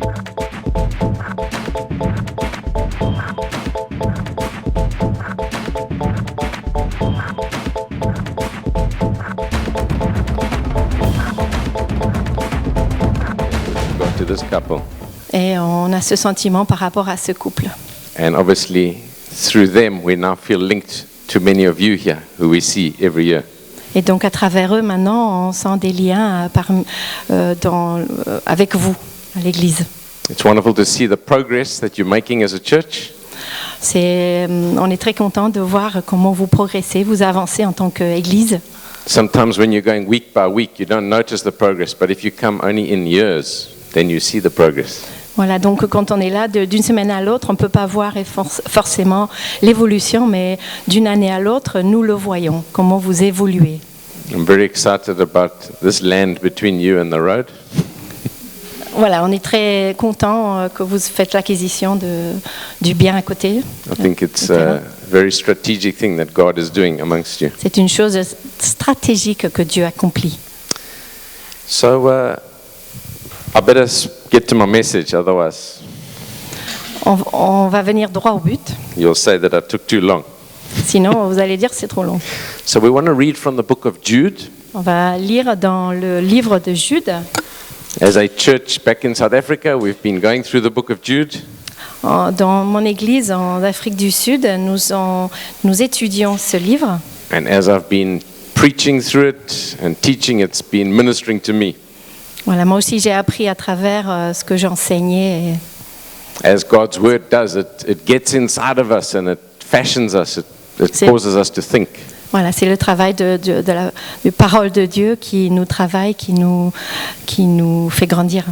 Got to this couple. Et on a ce sentiment par rapport à ce couple. And obviously, through them, we now feel linked to many of you here who we see every year. Et donc à travers eux, maintenant, on sent des liens avec vous, à l'Église. It's wonderful to see the progress that you're making as a church. On est très content de voir comment vous progressez, vous avancez en tant qu'Église. Sometimes when you're going week by week, you don't notice the progress, but if you come only in years, then you see the progress. Voilà, donc quand on est là d'une semaine à l'autre, on ne peut pas voir forcément l'évolution, mais d'une année à l'autre, nous le voyons, comment vous évoluez. I'm very excited about this land between you and the road. Voilà, on est très content que vous faites l'acquisition du bien à côté. I think it's a very strategic thing that God is doing amongst you. C'est une chose stratégique que Dieu accomplit. So I better get to my message, otherwise On va venir droit au but, you'll say that I took too long. sinon vous allez dire que c'est trop long. So we want to read from the book of Jude. On va lire dans le livre de Jude. As a church back in South Africa, we've been going through the book of Jude. Dans mon église en Afrique du Sud, nous étudions ce livre. And as I've been preaching through it and teaching, it's been ministering to me. Voilà, moi aussi j'ai appris à travers ce que j'enseignais. As God's word does, it gets inside of us and it fashions us, it causes us to think. Voilà, c'est le travail de la parole de Dieu qui nous travaille, qui nous fait grandir.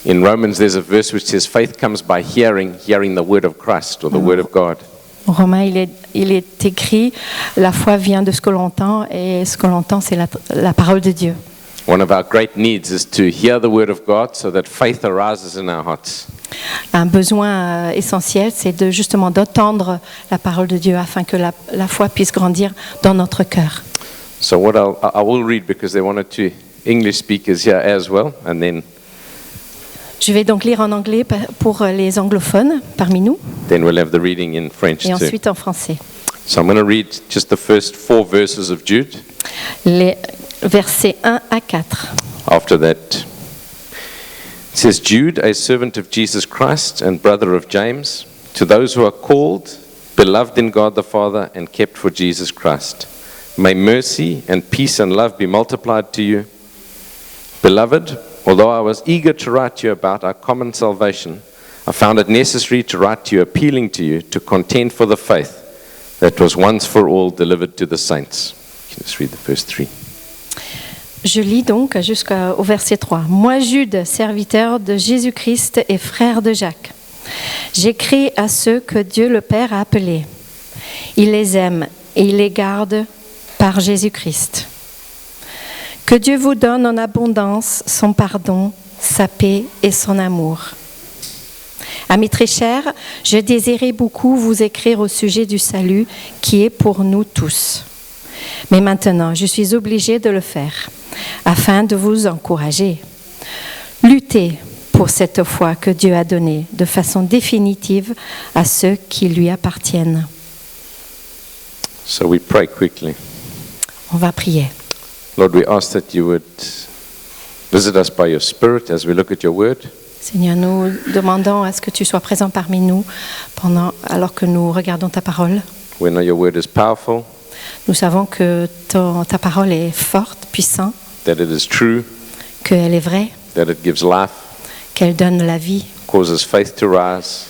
In Romans, there's a verse which says, faith comes by hearing the word of Christ or the word of God. En Romains, il est écrit, la foi vient de ce que l'on entend, et ce que l'on entend, c'est la parole de Dieu. One of our great needs is to hear the word of God so that faith arises in our hearts. Un besoin essentiel, c'est justement d'entendre la parole de Dieu afin que la foi puisse grandir dans notre cœur. So what I will read, because there are one or two English speakers here as well, and then Je vais donc lire en anglais pour les anglophones parmi nous, we'll have the reading in French et too. ensuite en français. So I'm going to read just the first 4 verses of Jude. Les versets 1 à 4. After that, it says, Jude, a servant of Jesus Christ and brother of James, to those who are called, beloved in God the Father, and kept for Jesus Christ. May mercy and peace and love be multiplied to you. Beloved, although I was eager to write to you about our common salvation, I found it necessary to write to you, appealing to you to contend for the faith that was once for all delivered to the saints. You can just read the first 3. Je lis donc jusqu'au verset 3. Moi, Jude, serviteur de Jésus-Christ et frère de Jacques, j'écris à ceux que Dieu le Père a appelés. Il les aime et il les garde par Jésus-Christ. Que Dieu vous donne en abondance son pardon, sa paix et son amour. Amis très chers, je désirais beaucoup vous écrire au sujet du salut qui est pour nous tous. Mais maintenant, je suis obligée de le faire, afin de vous encourager. Luttez pour cette foi que Dieu a donnée de façon définitive à ceux qui lui appartiennent. So we pray quickly. On va prier. Lord, we ask that you would visit us by your Spirit as we look at your word. Seigneur, nous demandons à ce que tu sois présent parmi nous alors que nous regardons ta parole. We know your word is powerful, Nous savons que ta parole est forte, puissante, that it is true, qu'elle est vraie, that it gives life, qu'elle donne la vie, causes faith to rise.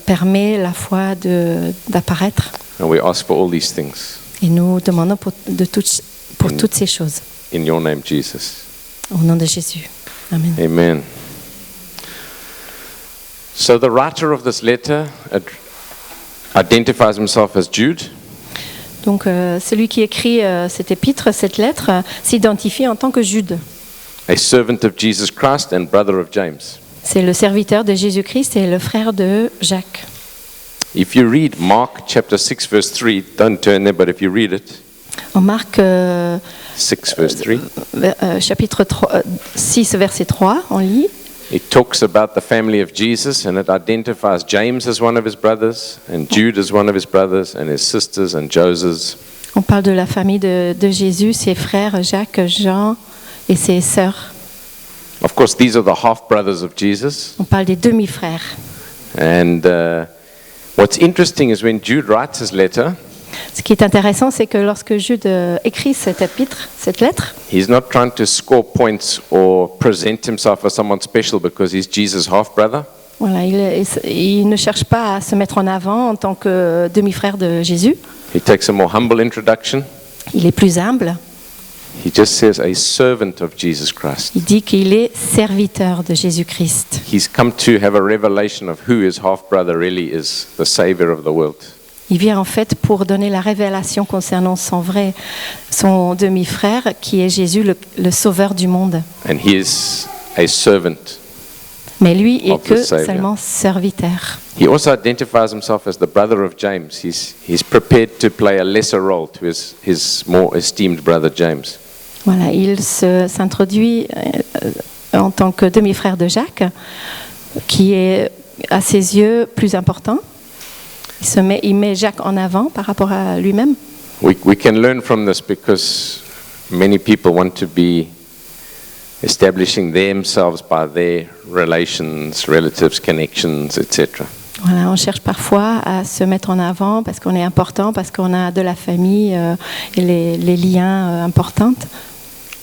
permet la foi d'apparaître. And we ask for all these things Et nous demandons pour toutes ces choses. in your name, Jesus. Au nom de Jésus. Amen. Amen. So the writer of this letter identifies himself as Jude. Donc celui qui écrit cet épître, cette lettre, s'identifie en tant que Jude. A servant of Jesus Christ and brother of James. C'est le serviteur de Jésus-Christ et le frère de Jacques. If you read Mark chapter 6 verse 3, don't turn there, but if you read it, En Marc 6 verse 3, chapitre 6, verset 3, on lit. It talks about the family of Jesus, and it identifies James as one of his brothers, and Jude as one of his brothers, and his sisters, and Joses. On parle de la famille de Jésus, ses frères Jacques, Jean et ses sœurs. Of course, these are the half-brothers of Jesus. On parle des demi-frères. And what's interesting is when Jude writes his letter, Ce qui est intéressant, c'est que lorsque Jude écrit cette lettre, he's not trying to score points or present himself as someone special because he's Jesus' half-brother. voilà, il ne cherche pas à se mettre en avant en tant que demi-frère de Jésus. He takes a more humble introduction. Il est plus humble. He just says a servant of Jesus Christ. Il dit qu'il est serviteur de Jésus-Christ. He's come to have a revelation of who his half-brother really is, the Savior of the world. Il vient en fait pour donner la révélation concernant son demi-frère, qui est Jésus, le sauveur du monde. And he is a servant. Mais lui est Of the que Savior. seulement serviteur. He also identifies himself as the brother of James. He's prepared to play a lesser role to his more esteemed brother James. Voilà, il s'introduit en tant que demi-frère de Jacques, qui est à ses yeux plus important. Il met Jacques en avant par rapport à lui-même. We can learn from this because many people want to be establishing themselves by their relations, relatives, connections, etc. Voilà, on cherche parfois à se mettre en avant parce qu'on est important, parce qu'on a de la famille et les liens importants.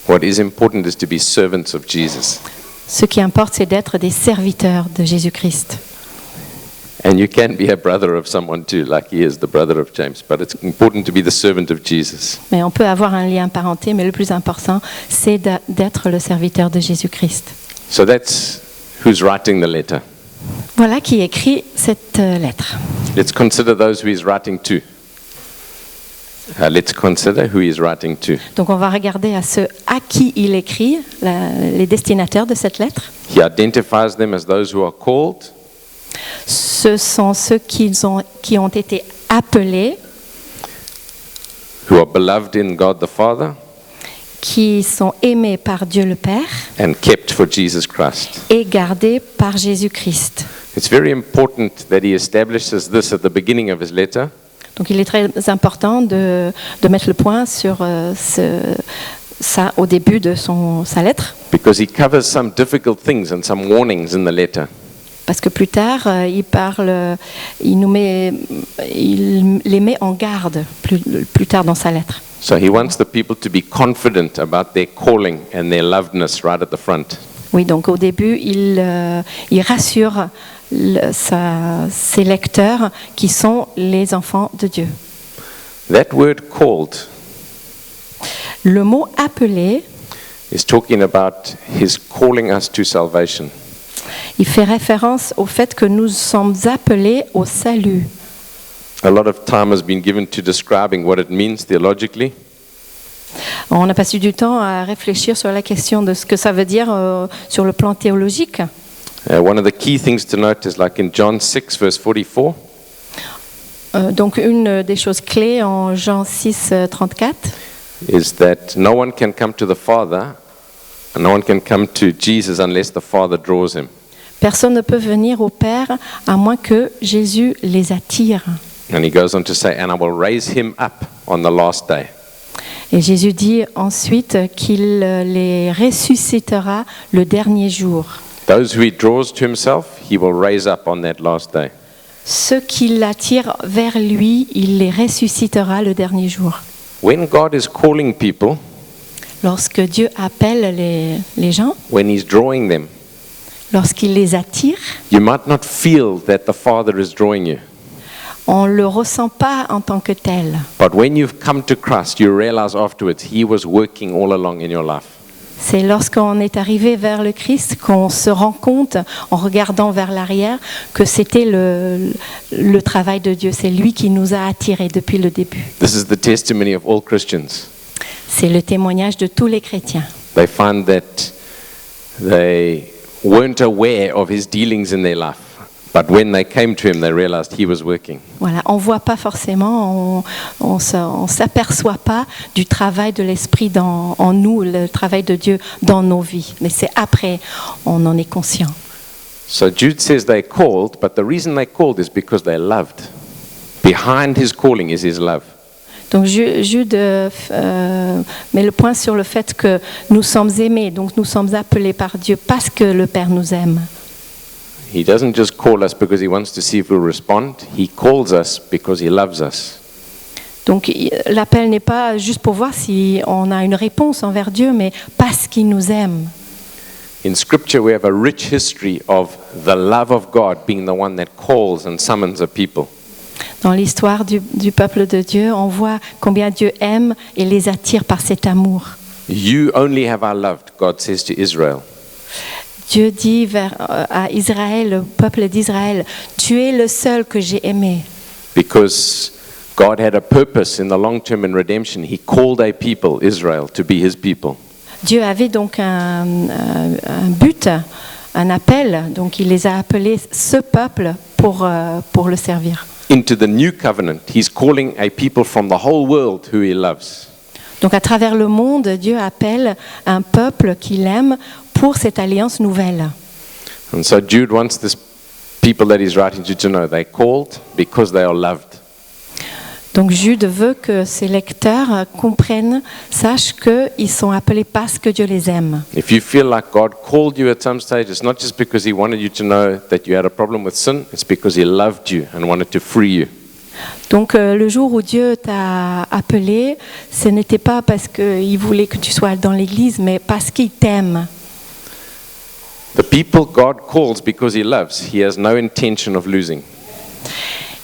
What is important is to be servants of Jesus. Ce qui importe, c'est d'être des serviteurs de Jésus-Christ. And you can be a brother of someone too, like he is the brother of James, but it's important to be the servant of Jesus. Mais on peut avoir un lien parenté, mais le plus important, c'est d'être le serviteur de Jésus-Christ. So that's who's writing the letter. Voilà qui écrit cette lettre. Let's consider those who he's writing to. Let's consider who he's writing to. Donc on va regarder à ceux à qui il écrit, les destinataires de cette lettre. He identifies them as those who are called, Ce sont ceux qui ont été appelés, who are beloved in God the Father, qui sont aimés par Dieu le Père and kept for Jesus Christ. et gardés par Jésus-Christ. It's very important that he establishes this at the beginning of his letter, Donc il est très important de mettre le point sur ça au début de sa lettre, because he covers some difficult things and some warnings in the letter. parce que plus tard, il les met en garde plus tard dans sa lettre. So he wants the people to be confident about their calling and their lovedness right at the front. Oui, donc au début, il rassure ses lecteurs qui sont les enfants de Dieu. That word called Le mot appelé, is talking about his calling us to salvation. il fait référence au fait que nous sommes appelés au salut. A lot of time has been given to describing what it means theologically. On a passé du temps à réfléchir sur la question de ce que ça veut dire sur le plan théologique. One of the key things to note is like in John 6 verse 44, Donc une des choses clés en Jean 6, 34, is that no one can come to the Father, and no one can come to Jesus unless the Father draws him. personne ne peut venir au Père à moins que Jésus les attire. And he goes on to say, and I will raise him up on the last day. Et Jésus dit ensuite qu'il les ressuscitera le dernier jour. Those who he draws to himself, he will raise up on that last day. Ceux qui l'attirent vers lui, il les ressuscitera le dernier jour. When God is calling people, Lorsque Dieu appelle les gens, when he's drawing them, lorsqu'il les attire, you might not feel that the Father is drawing you. on ne le ressent pas en tant que tel. But when you've come to Christ, you realize afterwards he was working all along in your life. C'est lorsqu'on est arrivé vers le Christ qu'on se rend compte, en regardant vers l'arrière, que c'était le travail de Dieu. C'est lui qui nous a attirés depuis le début. This is the testimony of all Christians. C'est le témoignage de tous les chrétiens. They find that they weren't aware of his dealings in their life. But when they came to him, they realized he was working. Voilà, on voit pas forcément, on s'aperçoit pas du travail de l'Esprit en nous, le travail de Dieu dans nos vies. Mais c'est après, on en est conscient. So Jude says they called, but the reason they called is because they loved. Behind his calling is his love. Donc Jude met le point sur le fait que nous sommes aimés, donc nous sommes appelés par Dieu parce que le Père nous aime. He doesn't just call us because he wants to see if we'll respond. He calls us because he loves us. Donc l'appel n'est pas juste pour voir si on a une réponse envers Dieu, mais parce qu'il nous aime. In Scripture, we have a rich history of the love of God being the one that calls and summons a people. Dans l'histoire du peuple de Dieu, on voit combien Dieu aime et les attire par cet amour. You only have I loved, God says to Israel. Dieu dit à Israël, le peuple d'Israël, tu es le seul que j'ai aimé. Because God had a purpose in the long term in redemption. He called a people, Israel, to be his people. Dieu avait donc un but, un appel, donc il les a appelés ce peuple pour le servir. Into the new covenant, he's calling a people from the whole world who he loves. Donc à travers le monde, Dieu appelle un peuple qu'il aime pour cette alliance nouvelle. And so Jude wants this people that he's writing to know they called because they are loved. Donc Jude veut que ses lecteurs comprennent, sachent qu'ils sont appelés parce que Dieu les aime. If you feel like God called you at some stage, it's not just because he wanted you to know that you had a problem with sin, it's because he loved you and wanted to free you. Donc le jour où Dieu t'a appelé, ce n'était pas parce qu'il voulait que tu sois dans l'église, mais parce qu'il t'aime. The people God calls because he loves, he has no intention of losing.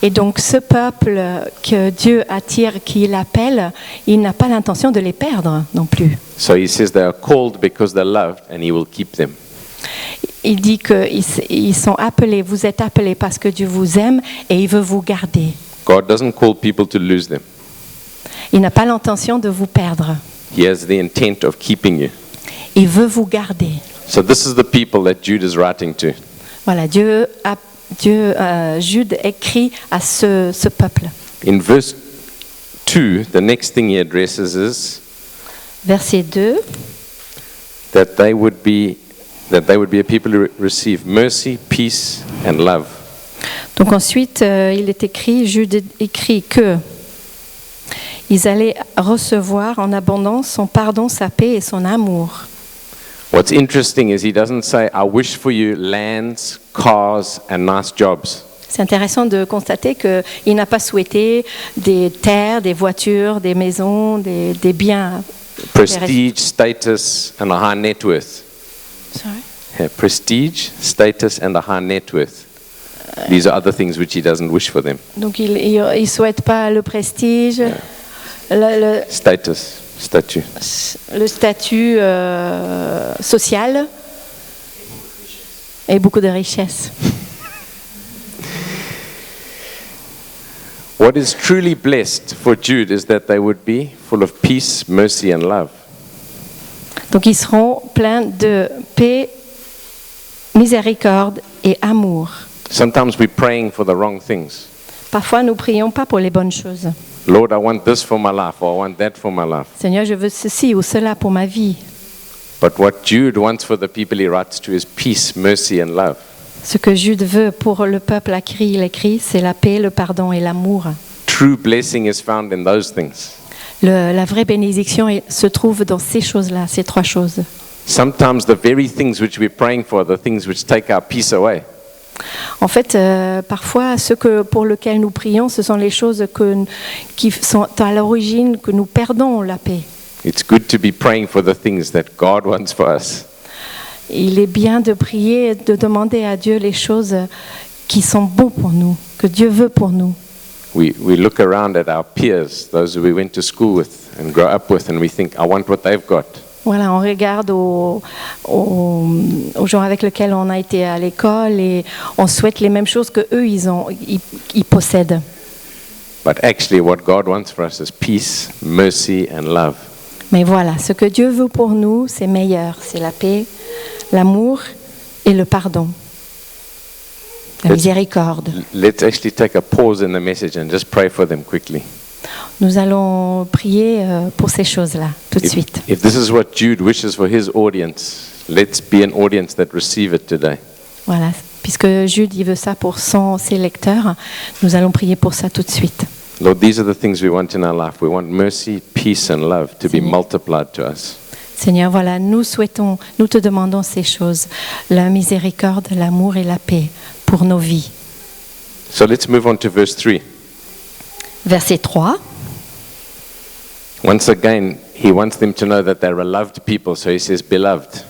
Et donc ce peuple que Dieu attire, qu'il appelle, il n'a pas l'intention de les perdre non plus. So he says they are called because they're loved and he will keep them. Il dit qu'ils sont appelés, vous êtes appelés parce que Dieu vous aime et il veut vous garder. God doesn't call people to lose them. Il n'a pas l'intention de vous perdre. He has the intent of keeping you. Il veut vous garder. So this is the people that Jude is writing to. Voilà, Jude écrit à ce peuple. In verse 2, the next thing he addresses is Verset 2. that they would be a people who receive mercy, peace and love. Donc ensuite, il est écrit, Jude écrit que ils allaient recevoir en abondance son pardon, sa paix et son amour. What's interesting is he doesn't say, I wish for you lands, cars and nice jobs. C'est intéressant de constater qu'il n'a pas souhaité des terres, des voitures, des maisons, des biens. Prestige, status and a high net worth. Sorry? Yeah, prestige, status and a high net worth. These are other things which he doesn't wish for them. Donc il ne souhaite pas le prestige, Status, statut. le statut social et beaucoup de richesses. What is truly blessed for Jude is that they would be full of peace, mercy and love. Donc ils seront pleins de paix, miséricorde et amour. Sometimes we're praying for the wrong things. Parfois nous prions pas pour les bonnes choses. Lord, I want this for my life, or I want that for my life. Seigneur, je veux ceci ou cela pour ma vie. But what Jude wants for the people he writes to is peace, mercy and love. Ce que Jude veut pour le peuple à qui il écrit, c'est la paix, le pardon et l'amour. True blessing is found in those things. La vraie bénédiction se trouve dans ces choses-là, ces trois choses. Sometimes the very things which we're praying for are the things which take our peace away. En fait, parfois, ce pour lequel nous prions, ce sont les choses qui sont à l'origine que nous perdons la paix. It's good to be praying for the things that God wants for us. Il est bien de prier et de demander à Dieu les choses qui sont bonnes pour nous, que Dieu veut pour nous. We look around at our peers, those who we went to school with and grew up with, and we think, I want what they've got. Voilà, on regarde aux gens avec lesquels on a été à l'école et on souhaite les mêmes choses que eux ils possèdent. But actually what God wants for us is peace, mercy and love. Mais voilà, ce que Dieu veut pour nous, c'est meilleur, c'est la paix, l'amour et le pardon, la miséricorde. Let's actually take a pause in the message and just pray for them quickly. Nous allons prier pour ces choses-là, tout de suite. If this is what Jude wishes for his audience, let's be an audience that receive it today. Voilà, puisque Jude il veut ça pour ses lecteurs, nous allons prier pour ça tout de suite. Lord, these are the things we want in our life. We want mercy, peace, and love to be multiplied to us. Seigneur, voilà, nous te demandons ces choses, la miséricorde, l'amour et la paix pour nos vies. So let's move on to verse 3. Verset 3. Once again, he wants them to know that they're a loved people, so he says, beloved.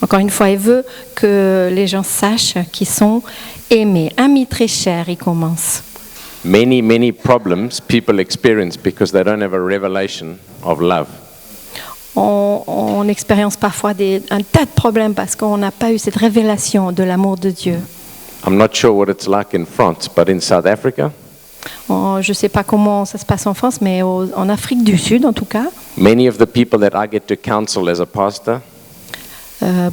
Encore une fois, il veut que les gens sachent qu'ils sont aimés, amis très chers, il commence. Many, many problems people experience because they don't have a revelation of love. On expérience parfois un tas de problèmes parce qu'on n'a pas eu cette révélation de l'amour de Dieu. I'm not sure what it's like in France, but in South Africa, Je ne sais pas comment ça se passe en France, mais en Afrique du Sud, en tout cas, many of the people that I get to counsel as a pastor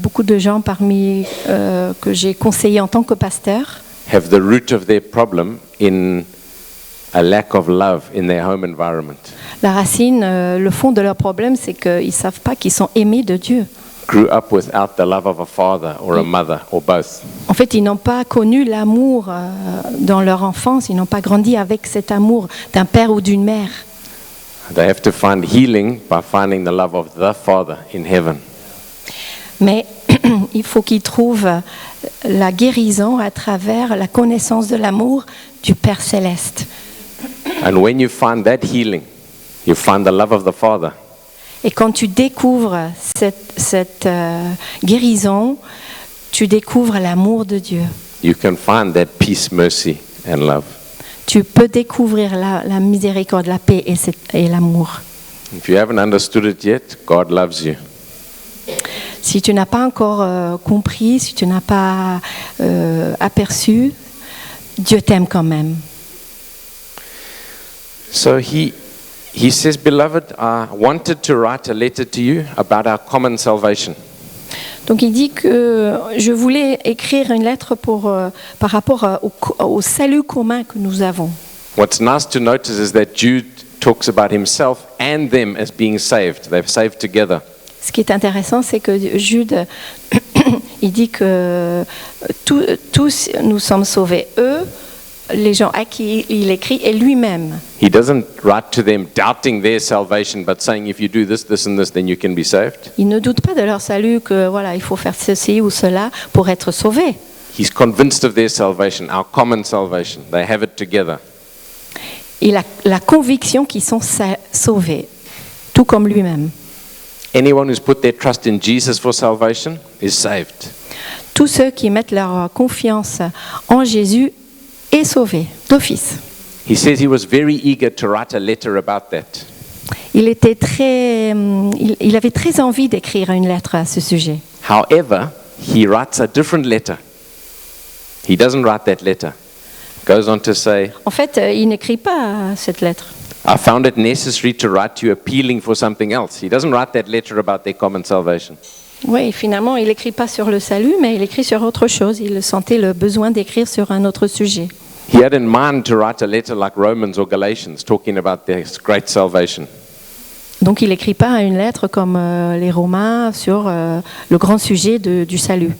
beaucoup de gens parmi que j'ai conseillés en tant que pasteur have the root of their problem in a lack of love in their home environment. La racine, le fond de leur problème, c'est qu'ils ne savent pas qu'ils sont aimés de Dieu. Grew up without the love of a father or a mother or both. En fait, ils n'ont pas connu l'amour dans leur enfance, ils n'ont pas grandi avec cet amour d'un père ou d'une mère. They have to find healing by finding the love of the Father in heaven. Mais il faut qu'ils trouvent la guérison à travers la connaissance de l'amour du Père céleste. And when you find that healing, you find the love of the Father. Et quand tu découvres cette guérison, tu découvres l'amour de Dieu. You can find that peace, mercy, and love. Tu peux découvrir la miséricorde, la paix et l'amour. If you haven't understood it yet, God loves you. Si tu n'as pas encore compris, si tu n'as pas aperçu, Dieu t'aime quand même. So he says, beloved, I wanted to write a letter to you about our common salvation. Donc il dit que je voulais écrire une lettre par rapport au salut commun que nous avons. What's nice to notice is that Jude talks about himself and them as being saved. They've saved together. Ce qui est intéressant, c'est que Jude, il dit que tous nous sommes sauvés. Eux, les gens à qui il écrit, et lui-même. He doesn't write to them doubting their salvation, but saying if you do this, this and this, then you can be saved. Il ne doute pas de leur salut, que voilà, il faut faire ceci ou cela pour être sauvé. He's convinced of their salvation, our common salvation. They have it together. Il a la conviction qu'ils sont sauvés, tout comme lui-même. Anyone who's put their trust in Jesus for salvation is saved. Tous ceux qui mettent leur confiance en Jésus est sauvé d'office. He says he was very eager to write a letter about that. Il avait très envie d'écrire une lettre à ce sujet. However, he writes a different letter. He doesn't write that letter. Goes on to say, En fait, il n'écrit pas cette lettre. I found it necessary to write to you appealing for something else. He doesn't write that letter about their common salvation. Oui, finalement, il n'écrit pas sur le salut, mais il écrit sur autre chose. Il sentait le besoin d'écrire sur un autre sujet. He had in mind to write a letter like Romans or Galatians, talking about their great salvation. Donc, il n'écrit pas une lettre comme les Romains sur le grand sujet du salut.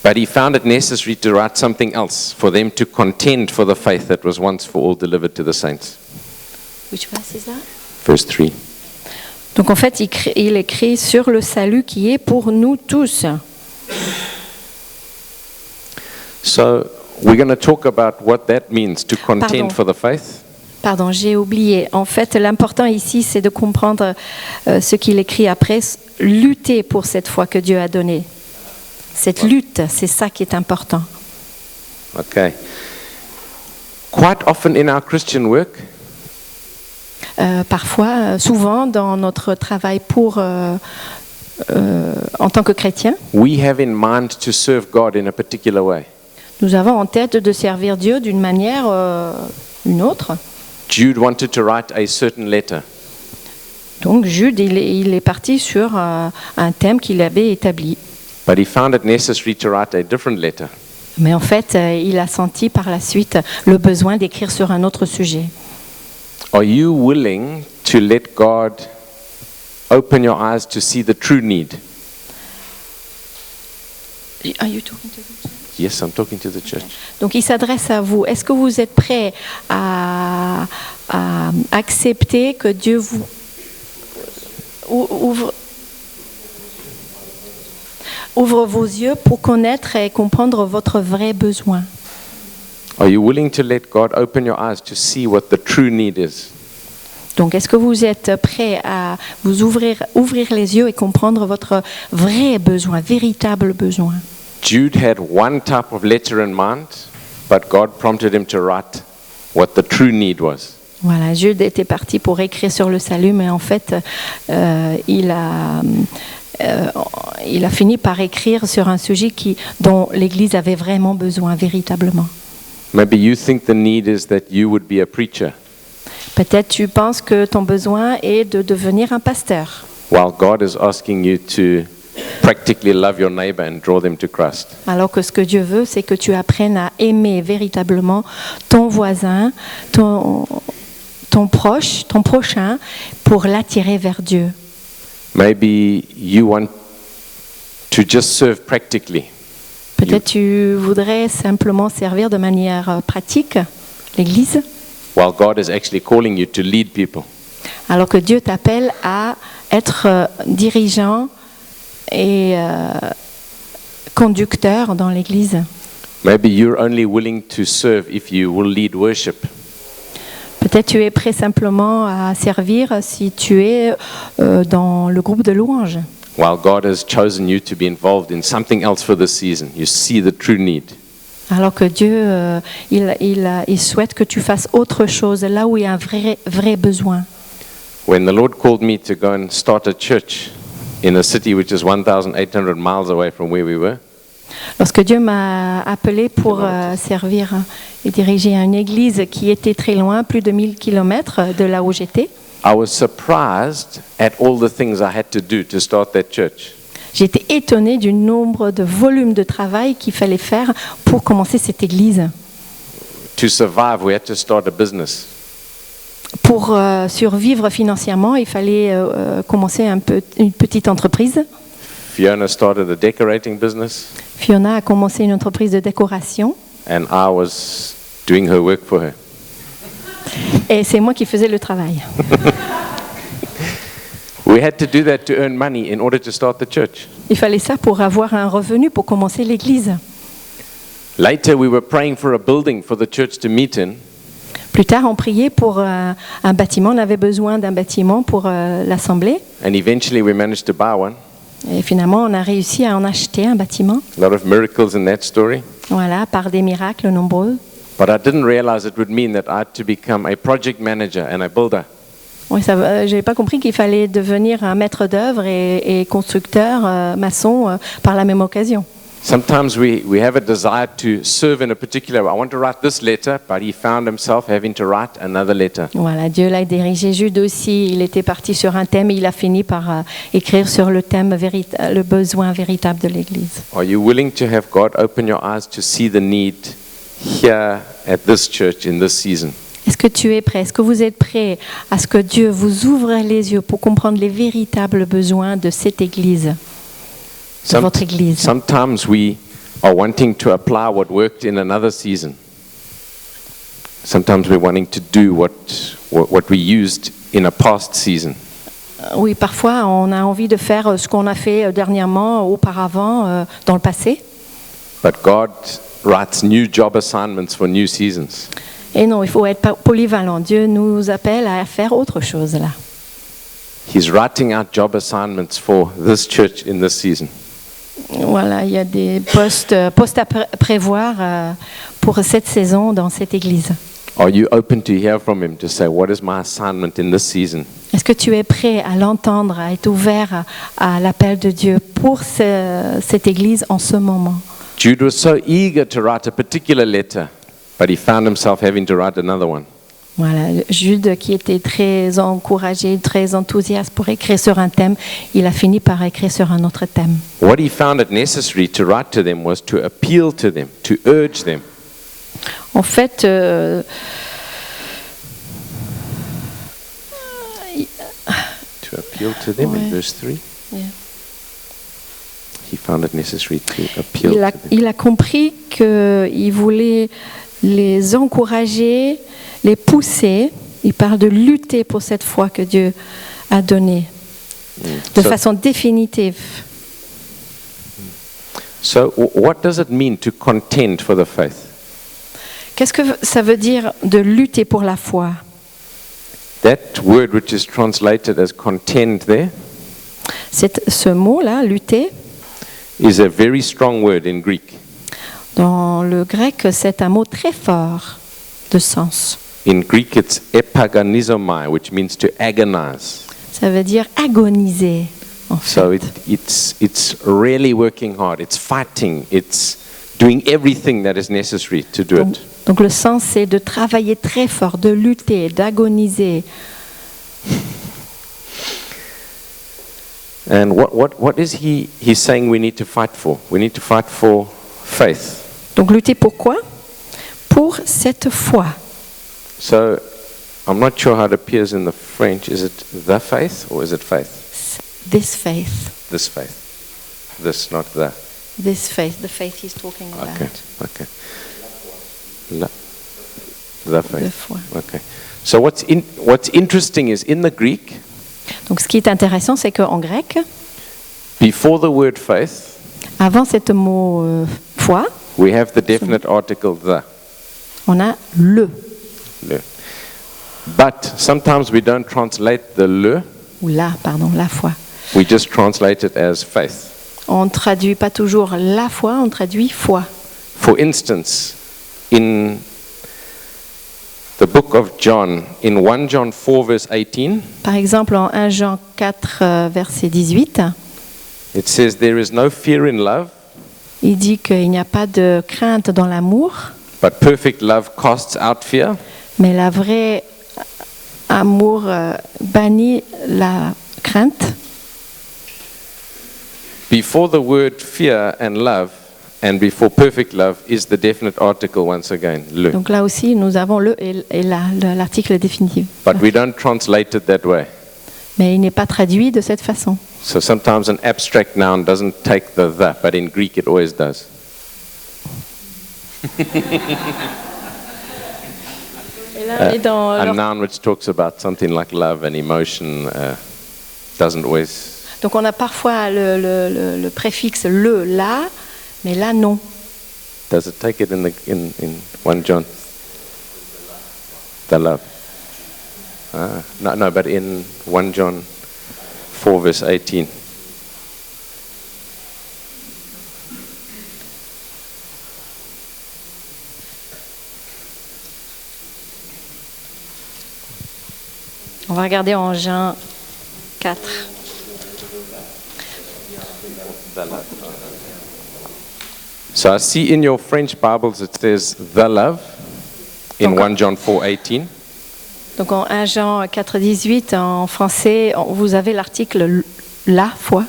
But he found it necessary to write something else for them to contend for the faith that was once for all delivered to the saints. Which verse is that? Verse 3. Donc, en fait, il écrit sur le salut qui est pour nous tous. So we're going to talk about what that means to contend for the faith. Pardon, j'ai oublié. En fait, l'important ici, c'est de comprendre ce qu'il écrit après, lutter pour cette foi que Dieu a donnée. Cette lutte, c'est ça qui est important. Okay. Quite often in our Christian work, Parfois, souvent, dans notre travail en tant que chrétien, we have in mind to serve God in a particular way. nous avons en tête de servir Dieu d'une manière une autre. Jude wanted to write a certain letter. Donc Jude, il est parti sur un thème qu'il avait établi. But he found it necessary to write a different letter. Mais en fait, il a senti par la suite le besoin d'écrire sur un autre sujet. Are you willing to let God open your eyes to see the true need? Are you talking to them? Yes, I'm talking to the church. Donc il s'adresse à vous. Est-ce que vous êtes prêts à accepter que Dieu vous ouvre vos yeux pour connaître et comprendre votre vrai besoin? Are you willing to let God open your eyes to see what the true need is? Donc est-ce que vous êtes prêts à vous ouvrir les yeux et comprendre votre vrai besoin, véritable besoin? Jude had one type of letter in mind, but God prompted him to write what the true need was. Voilà, Jude était parti pour écrire sur le salut, mais en fait, il a fini par écrire sur un sujet dont l'Église avait vraiment besoin, véritablement. Maybe you think the need is that you would be a preacher, Peut-être tu penses que ton besoin est de devenir un pasteur, while God is asking you to practically love your neighbor and draw them to Christ. alors que ce que Dieu veut, c'est que tu apprennes à aimer véritablement ton voisin, ton proche, ton prochain, pour l'attirer vers Dieu. Maybe you want to just serve practically. Peut-être tu voudrais simplement servir de manière pratique l'Église, While God is actually calling you to lead people. alors que Dieu t'appelle à être dirigeant et conducteur dans l'Église. Maybe you're only willing to serve if you will lead worship. Peut-être tu es prêt simplement à servir si tu es dans le groupe de louanges. While God has chosen you to be involved in something else for this season, you see the true need. Alors que Dieu, il souhaite que tu fasses autre chose, là où il y a un vrai besoin. When the Lord called me to go and start a church in a city which is 1,800 miles away from where we were, Lorsque Dieu m'a appelé pour servir et diriger une église qui était très loin, plus de 1000 kilomètres de là où j'étais, I was surprised at all the things I had to do to start that church. j'étais étonnée du nombre de volumes de travail qu'il fallait faire pour commencer cette église. To survive, we had to start a business. Pour survivre financièrement, il fallait commencer une petite entreprise. Fiona started a decorating business, Fiona a commencé une entreprise de décoration and I was doing her work for her. et c'est moi qui faisais le travail. We had to do that to earn money in order to start the church. Il fallait ça pour avoir un revenu pour commencer l'église. Later, we were praying for a building for the church to meet in, Plus tard, on priait pour un bâtiment. On avait besoin d'un bâtiment pour l'assemblée. and eventually we managed to buy one. Et finalement, on a réussi à en acheter un bâtiment. A lot of miracles in that story. Voilà, par des miracles nombreux. But I didn't realize it would mean that I had to become a project manager and a builder. Oui, je n'avais pas compris qu'il fallait devenir un maître d'œuvre et constructeur, maçon, par la même occasion. Sometimes we have a desire to serve in a particular way. I want to write this letter, but he found himself having to write another letter. Voilà, Dieu l'a dirigé. Jude aussi, il était parti sur un thème et il a fini par écrire sur le thème, le besoin véritable de l'Église. Are you willing to have God open your eyes to see the need here at this church in this season? Est-ce que tu es prêt? Est-ce que vous êtes prêt à ce que Dieu vous ouvre les yeux pour comprendre les véritables besoins de cette Église, de votre Église? Sometimes we are wanting to apply what worked in another season. Sometimes we're wanting to do what we used in a past season. Oui, parfois on a envie de faire ce qu'on a fait dernièrement, auparavant, dans le passé. But God writes new job assignments for new seasons. Et non, il faut être polyvalent. Dieu nous appelle à faire autre chose là. He's writing out job assignments for this church in this season. Voilà, il y a des postes à prévoir pour cette saison dans cette église. Are you open to hear from him to say, what is my assignment in this season? Est-ce que tu es prêt à l'entendre, à être ouvert à l'appel de Dieu pour cette église en ce moment? Jude was so eager to write a particular letter, but he found himself having to write another one. Voilà, Jude qui était très encouragé, très enthousiaste pour écrire sur un thème, il a fini par écrire sur un autre thème. What he found it necessary to write to them was to appeal to them, to urge them. En fait, To appeal to them in Ouais. verse 3. Yeah. found it necessary to appeal Il a, to them. il a compris qu'il voulait les encourager, les pousser. Il parle de lutter pour cette foi que Dieu a donnée de So- façon définitive. So, what does it mean to contend for the faith? Qu'est-ce que ça veut dire de lutter pour la foi? That word which is translated as contend there Ce mot-là, lutter, is a very strong word in Greek. dans le grec, c'est un mot très fort de sens. In Greek, it's epaganizomai, which means to agonize. Ça veut dire agoniser, en fait. So it's really working hard. It's fighting. It's doing everything that is necessary to do it. Donc le sens, c'est de travailler très fort, de lutter, d'agoniser. And what is he's saying we need to fight for? We need to fight for faith. Donc lutter pour quoi? Pour cette foi. So I'm not sure how it appears in the French. Is it the faith or is it faith? This faith. This faith. This, not the. This faith. The faith he's talking about. Okay. Okay. The De faith. foi. Okay. So what's interesting is in the Greek, Donc ce qui est intéressant, c'est qu'en grec, before the word faith, avant ce mot foi, we have the definite article the. on a le, Le. But sometimes we don't translate the le, ou la, pardon, la foi. we just translate it as faith. On ne traduit pas toujours la foi, on traduit foi. For instance, in the book of John, in 1 John 4 verse 18, Par exemple, en 1 Jean 4, verset 18, it says, "There is no fear in love, il dit qu'il n'y a pas de crainte dans l'amour, but perfect love casts out fear." mais la vraie amour bannit la crainte. Before the word fear and love, and before perfect love, is the definite article once again, le. Donc là aussi, nous avons le et l'article définitif. But we don't translate it that way. Mais il n'est pas traduit de cette façon. So sometimes an abstract noun doesn't take the, but in Greek it always does. Et là, on est dans A leur- noun which talks about something like love and emotion doesn't always. Donc on a parfois le préfixe le, là, mais là non. Does it take it in 1 John? The love. No, but in 1 John 4 verse 18. On va regarder en Jean 4. So I see in your French Bibles it says the love in Donc, 1 John 4:18. Donc en 1 Jean 4, 18, en français, vous avez l'article la foi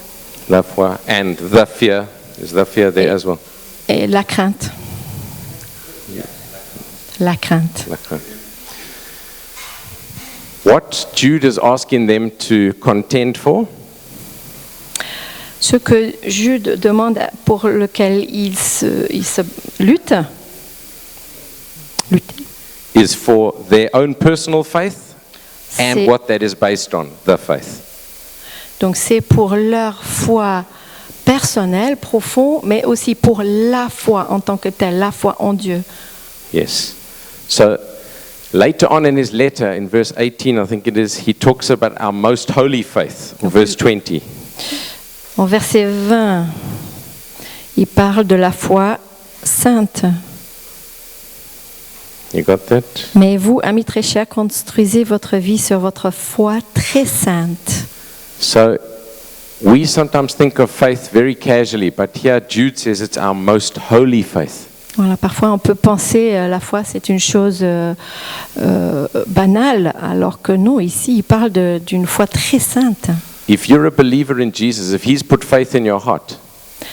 La foi and the fear. Is the fear there as well? et la crainte. La crainte. La crainte. What Jude is asking them to contend for Ce que Jude demande pour lequel il se lutte, is for their own personal faith and C'est- what that is based on, the faith. donc c'est pour leur foi personnelle, profonde, mais aussi pour la foi en tant que telle, la foi en Dieu. Yes. So later on in his letter, in verse 18, I think it is, he talks about our most holy faith, or verse 20. En verset 20, il parle de la foi sainte. You got that? Mais vous, amis très chers, construisez votre vie sur votre foi très sainte. So we sometimes think of faith very casually, but here Jude says it's our most holy faith. Voilà, parfois on peut penser la foi c'est une chose banale, alors que non, ici il parle d'une foi très sainte. If you're a believer in Jesus, if he's put faith in your heart,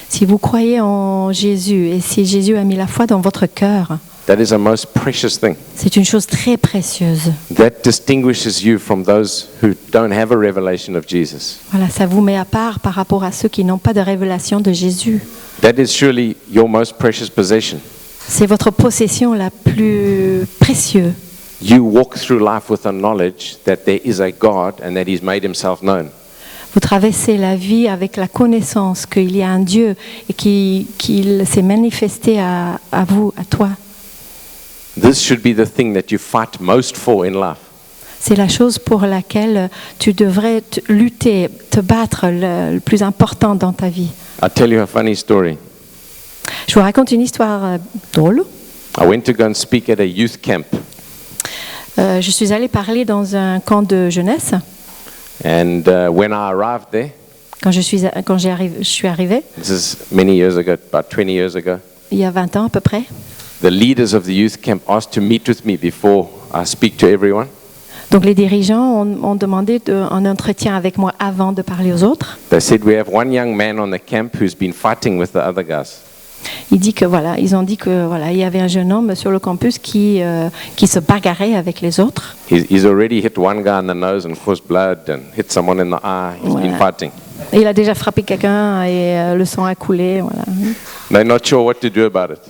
Si vous croyez en Jésus et si Jésus a mis la foi dans votre cœur, That is a most precious thing. C'est une chose très précieuse. That distinguishes you from those who don't have a revelation of Jesus. Voilà, ça vous met à part par rapport à ceux qui n'ont pas de révélation de Jésus. That is surely your most precious possession. C'est votre possession la plus précieuse. You walk through life with a knowledge that there is a God and that He's made Himself known. Vous traversez la vie avec la connaissance qu'il y a un Dieu et qu'il s'est manifesté à vous, à toi. This should be the thing that you fight most for in life. C'est la chose pour laquelle tu devrais lutter, te battre le plus important dans ta vie. I'll tell you a funny story. Je vous raconte une histoire drôle. I went to go and speak at a youth camp. Je suis allée parler dans un camp de jeunesse. And when I arrived there, Quand je suis arrivée, this is many years ago, about 20 years ago, il y a 20 ans à peu près, the leaders of the youth camp asked to meet with me before I speak to everyone. donc les dirigeants ont demandé un entretien avec moi avant de parler aux autres. They said, we have one young man on the camp who's been fighting with the other guys. Ils ont dit que il y avait un jeune homme sur le campus qui se bagarrait avec les autres. He's already hit one guy in the nose and caused blood and hit someone in the eye. He's been fighting. Et il a déjà frappé quelqu'un et le sang a coulé. Voilà. They're not sure what to do about it.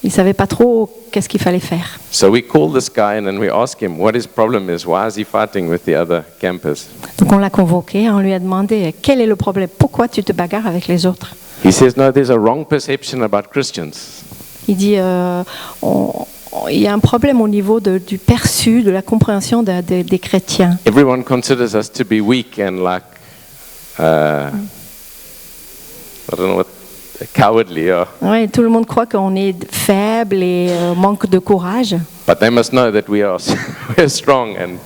Ils ne savaient pas trop qu'est-ce qu'il fallait faire. So we called this guy and then we asked him what his problem is. Why is he fighting with the other campers? Donc on l'a convoqué, on lui a demandé quel est le problème, pourquoi tu te bagarres avec les autres. He says, no, there's a wrong perception about Christians. Il dit il y a un problème au niveau du perçu, de la compréhension des chrétiens. Everyone considers us to be weak and like, I don't know what, cowardly. Ouais, tout le monde croit qu'on est faible et manque de courage. But they must know that we are we're strong and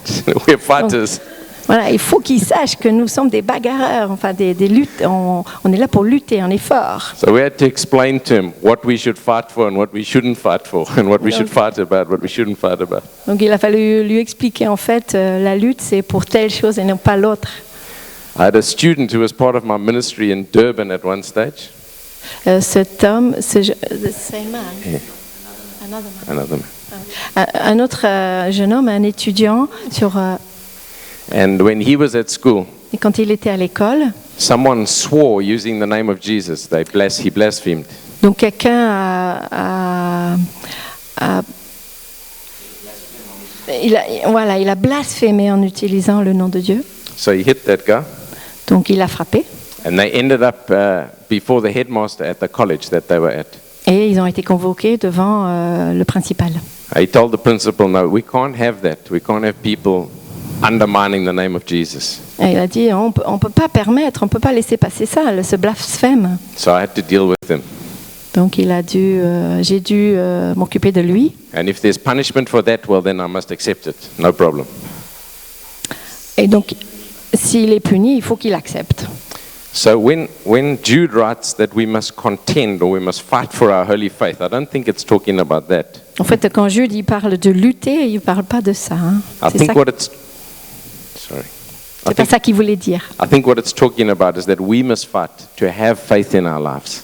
we're fighters. Voilà, il faut qu'ils sachent que nous sommes des bagarreurs, enfin des luttes. On est là pour lutter, on est fort. So we had to explain to him what we should fight for and what we shouldn't fight for, and what we should fight about, what we shouldn't fight about. Donc il a fallu lui expliquer en fait la lutte c'est pour telle chose et non pas l'autre. I had a student who was part of my ministry in Durban at one stage. Cet homme, the same man, Yeah. another man. Another man. Un autre jeune homme, un étudiant sur. And when he was at school, Et quand il était à l'école, someone swore using the name of Jesus. He blasphemed. donc quelqu'un il a blasphémé en utilisant le nom de Dieu. So he hit that guy. Donc il a frappé. And they ended up before the headmaster at the college that they were at. Et ils ont été convoqués devant le principal. He told the principal, no, we can't have that. We can't have people undermining the name of Jesus. Et il a dit, on peut pas permettre, on peut pas laisser passer ça, ce blasphème. So I had to deal with him. Donc j'ai dû m'occuper de lui. And if there's punishment for that, well, then I must accept it. No problem. Et donc, s'il est puni, il faut qu'il accepte. So when Jude writes that we must contend or we must fight for our holy faith, I don't think it's talking about that. En fait, quand Jude il parle de lutter, il ne parle pas de ça. Hein. C'est pas ça qu'il voulait dire. I think what it's talking about is that we must fight to have faith in our lives.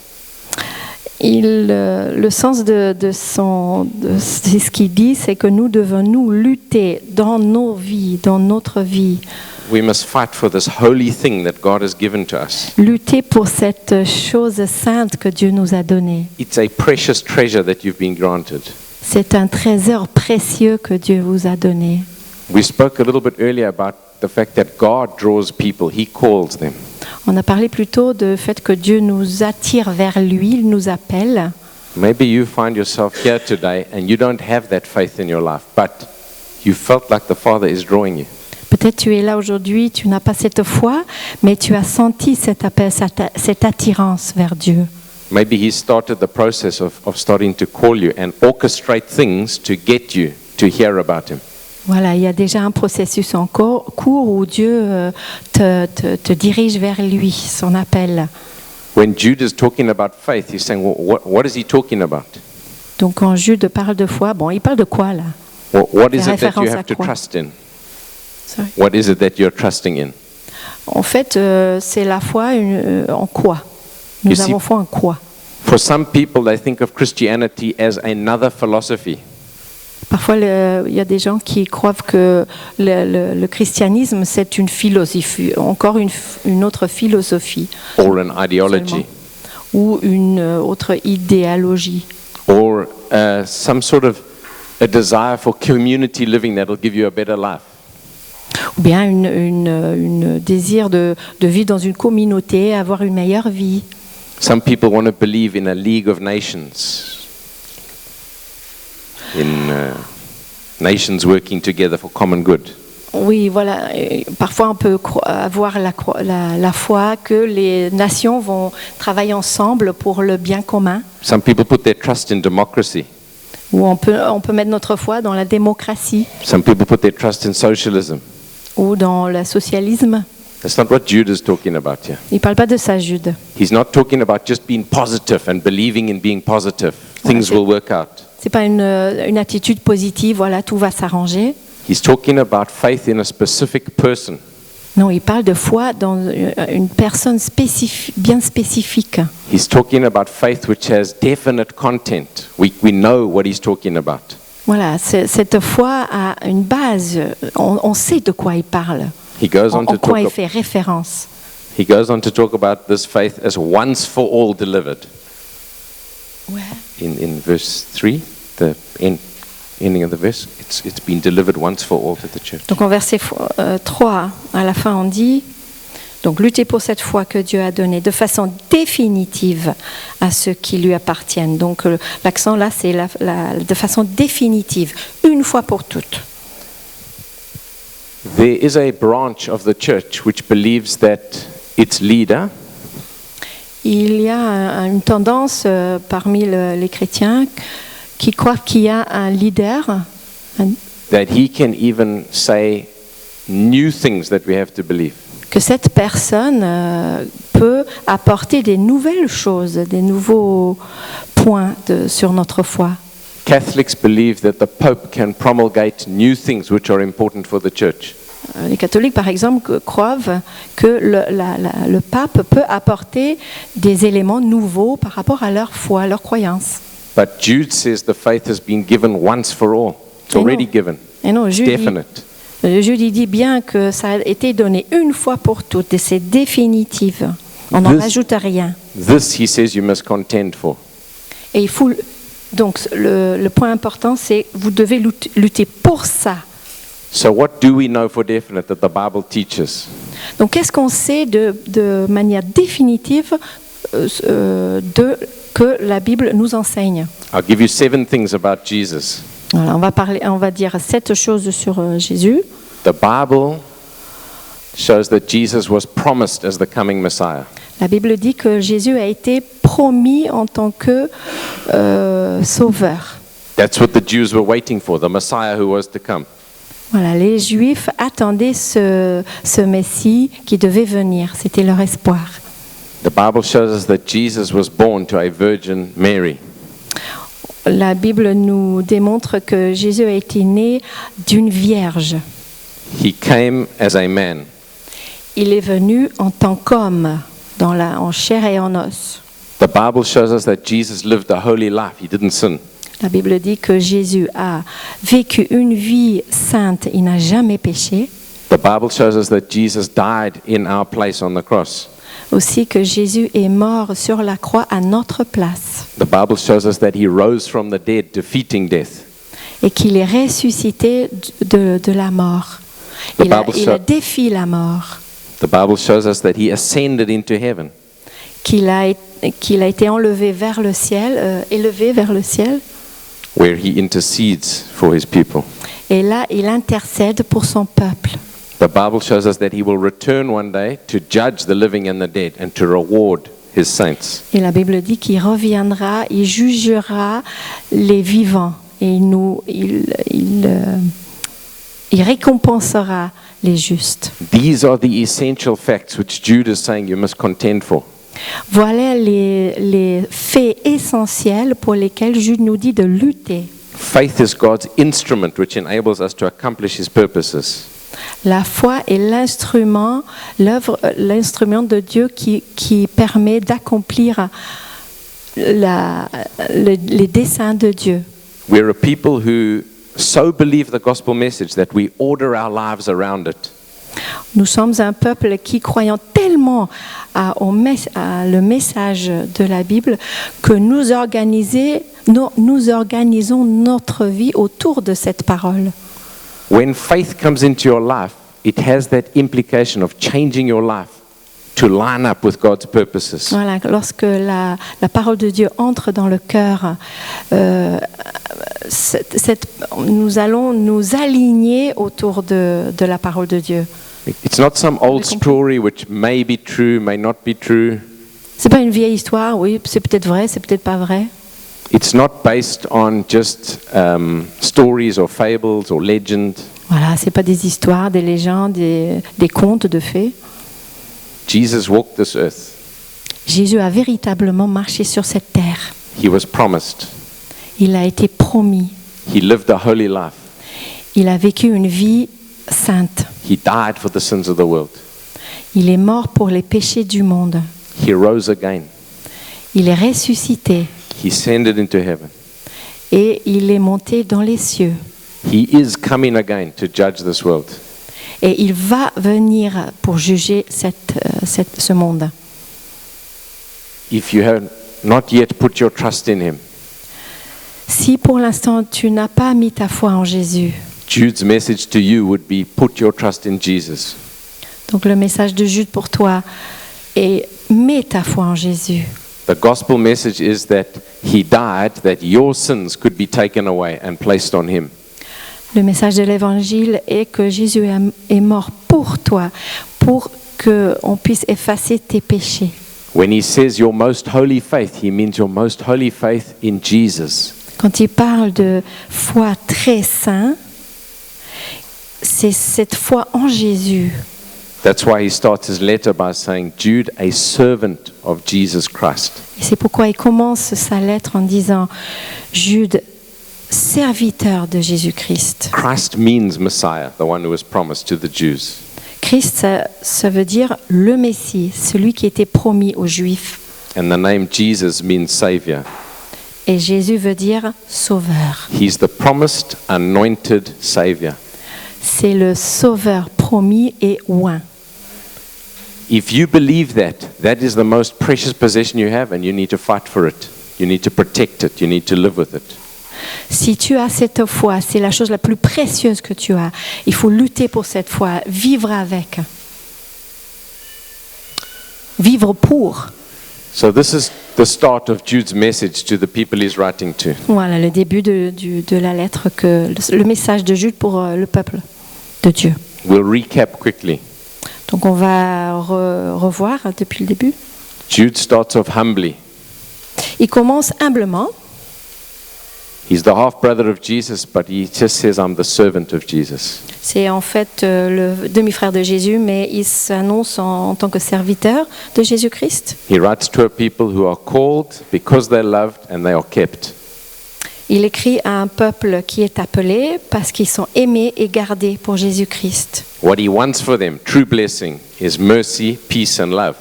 Le sens de ce qu'il dit, c'est que nous devons lutter dans nos vies, dans notre vie. We must fight for this holy thing that God has given to us. Lutter pour cette chose sainte que Dieu nous a donnée. It's a precious treasure that you've been granted. C'est un trésor précieux que Dieu vous a donné. We spoke a little bit earlier about the fact that God draws people, He calls them. On a parlé plus tôt du fait que Dieu nous attire vers lui, il nous appelle. Maybe you find yourself here today and you don't have that faith in your life, but you felt like the Father is drawing you. Peut-être tu es là aujourd'hui, tu n'as pas cette foi, mais tu as senti cet appel, cette attirance vers Dieu. Maybe He started the process of starting to call you and orchestrate things to get you to hear about Him. Voilà, il y a déjà un processus en cours où Dieu te dirige vers lui, son appel. When Jude is talking about faith, he's saying, well, what is he talking about? Donc quand Jude parle de foi, bon, il parle de quoi là? What is it that you have to trust in? Sorry. What is it that you're trusting in? En fait, c'est la foi en quoi? Nous avons foi en quoi? For some people, they think of Christianity as another philosophy. Parfois, il y a des gens qui croient que le christianisme, c'est une philosophie, encore une autre philosophie, Or an ideology, seulement, ou une autre idéologie, or some sort of a desire for community living that will give you a better life. ou bien une désir de vivre dans une communauté, avoir une meilleure vie. Some people want to believe in a League of Nations, in nations working together for common good. Oui, voilà. Et parfois, on peut avoir la foi que les nations vont travailler ensemble pour le bien commun. Some people put their trust in democracy. Ou on peut mettre notre foi dans la démocratie Some people put their trust in socialism. ou dans le socialisme. That's not what Jude is talking about here. Il ne parle pas de ça, Jude. He's not talking about just being positive and believing in being positive. Things will work out. Ce n'est pas une attitude positive, voilà, tout va s'arranger. He's talking about faith in a specific person. Non, il parle de foi dans une personne bien spécifique. He's talking about faith which has definite content. We know what he's talking about. Voilà, cette foi a une base. On sait de quoi il parle, He goes on en to quoi il talk. fait référence. He goes on to talk about this faith as once for all delivered. In verse 3, the ending of the verse, it's been delivered once for all to the church. Donc en verset 3, à la fin, on dit donc luttez pour cette foi que Dieu a donnée de façon définitive à ceux qui lui appartiennent. Donc l'accent là, c'est de façon définitive, une fois pour toutes. There is a branch of the church which believes that its leader Il y a une tendance parmi les chrétiens qui croient qu'il y a un leader, that he can even say new things that we have to believe. que cette personne peut apporter des nouvelles choses, des nouveaux points sur notre foi. Catholics believe that the Pope can promulgate new things which are important for the church. Les catholiques, par exemple, croient que le pape peut apporter des éléments nouveaux par rapport à leur foi, à leur croyance. But Jude says the faith has been given once for all. It's Et non. already given. Et non, It's Jude definite. dit bien que ça a été donné une fois pour toutes et c'est définitif. On n'en This- rajoute rien. This, he says, you must contend for. Et il faut donc le point important, c'est vous devez lutter pour ça. So what do we know for definite that the Bible teaches? Donc qu'est-ce qu'on sait de manière définitive que la Bible nous enseigne? I'll give you 7 things about Jesus. Voilà, on va dire 7 choses sur Jésus. The Bible shows that Jesus was promised as the coming Messiah. La Bible dit que Jésus a été promis en tant que sauveur. That's what the Jews were waiting for, the Messiah who was to come. Voilà, les Juifs attendaient ce Messie qui devait venir. C'était leur espoir. The Bible shows us that Jesus was born to a Virgin Mary. La Bible nous démontre que Jésus a été né d'une vierge. He came as a man. Il est venu en tant qu'homme, en chair et en os. The Bible shows us that Jesus lived a holy life. He didn't sin. La Bible dit que Jésus a vécu une vie sainte, il n'a jamais péché. The Bible shows us that Jesus died in our place on the cross. Aussi que Jésus est mort sur la croix à notre place The Bible shows us that he rose from the dead, defeating death. et qu'il est ressuscité de la mort. The Il a Bible défié la mort, The Bible shows us that he ascended into heaven. qu'il a été élevé vers le ciel, where he intercedes for his people. et là il intercède pour son peuple. The Bible shows us that he will return one day to judge the living and the dead and to reward his saints. Et la Bible dit qu'il reviendra, il jugera les vivants et il récompensera les justes. These are the essential facts which Jude is saying you must contend for. Voilà les faits essentiels pour lesquels Jude nous dit de lutter. Faith is God's instrument which enables us to accomplish his purposes. La foi est l'instrument de Dieu qui permet d'accomplir les desseins de Dieu. We're a people who so believe the gospel message that we order our lives around it. Nous sommes un peuple qui, croyant tellement le message de la Bible, que nous organisons notre vie autour de cette parole. When faith comes into your life, it has that implication of changing your life to line up with God's purposes. Voilà, lorsque la parole de Dieu entre dans le cœur, nous allons nous aligner autour de la parole de Dieu. It's not some old story which may be true, may not be true. C'est pas une vieille histoire, oui, c'est peut-être vrai, c'est peut-être pas vrai. It's not based on just stories or fables or legend. Voilà, c'est pas des histoires, des légendes, des contes de fées. Jesus walked this earth. Jésus a véritablement marché sur cette terre. He was promised. Il a été promis. He lived a holy life. Il a vécu une vie sainte. He died for the sins of the world. Il est mort pour les péchés du monde. He rose again. Il est ressuscité He ascended into heaven. et il est monté dans les cieux. He is coming again to judge this world. Et il va venir pour juger ce monde. If you have not yet put your trust in him, Si pour l'instant tu n'as pas mis ta foi en Jésus, Jude's message to you would be put your trust in Jesus. donc le message de Jude pour toi est mets ta foi en Jésus. The gospel message is that he died that your sins could be taken away and placed on him. Le message de l'Évangile est que Jésus est mort pour toi, pour qu'on puisse effacer tes péchés. When he says your most holy faith, he means your most holy faith in Jesus. Quand il parle de foi très sainte, c'est cette foi en Jésus. That's why he starts his letter by saying, Jude, a servant of Jesus Christ. Et c'est pourquoi il commence sa lettre en disant Jude, serviteur de Jésus-Christ. Christ means Messiah, the one who was promised to the Jews. Christ, ça veut dire le Messie, celui qui était promis aux Juifs. And the name Jesus means Savior. Et Jésus veut dire sauveur. He's the promised, anointed Savior. C'est le sauveur promis et oint. If you believe that, that is the most precious possession you have, and you need to fight for it. You need to protect it. You need to live with it. Si tu as cette foi, c'est la chose la plus précieuse que tu as. Il faut lutter pour cette foi, vivre avec. Vivre pour. So this is the start of Jude's message to the people he's writing to. Voilà le début de la lettre, le message de Jude pour le peuple de Dieu. We'll recap quickly. Donc on va revoir depuis le début. Jude starts off humbly. Il commence humblement. He's the half-brother of Jesus, but he just says, I'm the servant of Jesus. C'est en fait le demi-frère de Jésus, mais il s'annonce en tant que serviteur de Jésus-Christ. He writes to a people who are called because they're loved and they are kept. Il écrit à un peuple qui est appelé parce qu'ils sont aimés et gardés pour Jésus-Christ. What he wants for them, true blessing, is mercy, peace and love.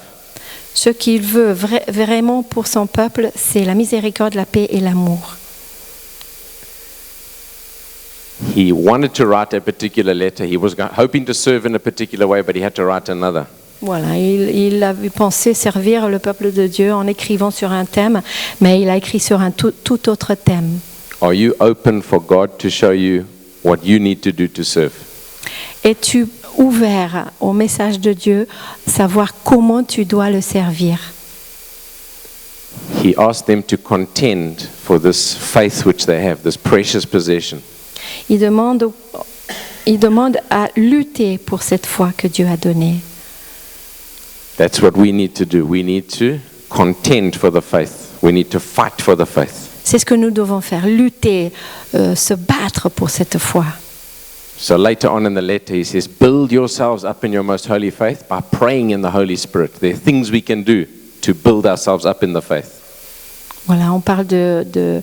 Ce qu'il veut vraiment pour son peuple, c'est la miséricorde, la paix et l'amour. He wanted to write a particular letter. He was hoping to serve in a particular way, but he had to write another. Voilà, il avait pensé servir le peuple de Dieu en écrivant sur un thème, mais il a écrit sur un tout autre thème. Are you open for God to show you what you need to do to serve? Es-tu ouvert au message de Dieu, savoir comment tu dois le servir? He asked them to contend for this faith which they have, this precious possession. Il demande à lutter pour cette foi que Dieu a donnée. That's what we need to do. We need to contend for the faith. We need to fight for the faith. C'est ce que nous devons faire, lutter, se battre pour cette foi. So later on in the letter, he says, build yourselves up in your most holy faith by praying in the Holy Spirit. There are things we can do to build ourselves up in the faith. Voilà, on parle de